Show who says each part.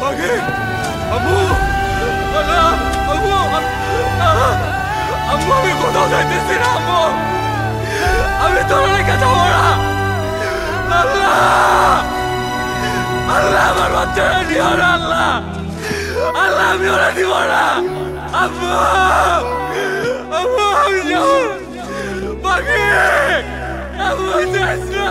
Speaker 1: পাখি আম্মু আল্লাহ আম্মু আম্মু আমি কোথাও যাইতেছি না আম্মু আমি তোমার রেখে যাবো না আল্লাহ আল্লাহ আমার বাচ্চারা নিও না আল্লাহ আল্লাহ আমি ওরা দিব না আম্মু আম্মু আমি যাবো পাখি আম্মু যাস না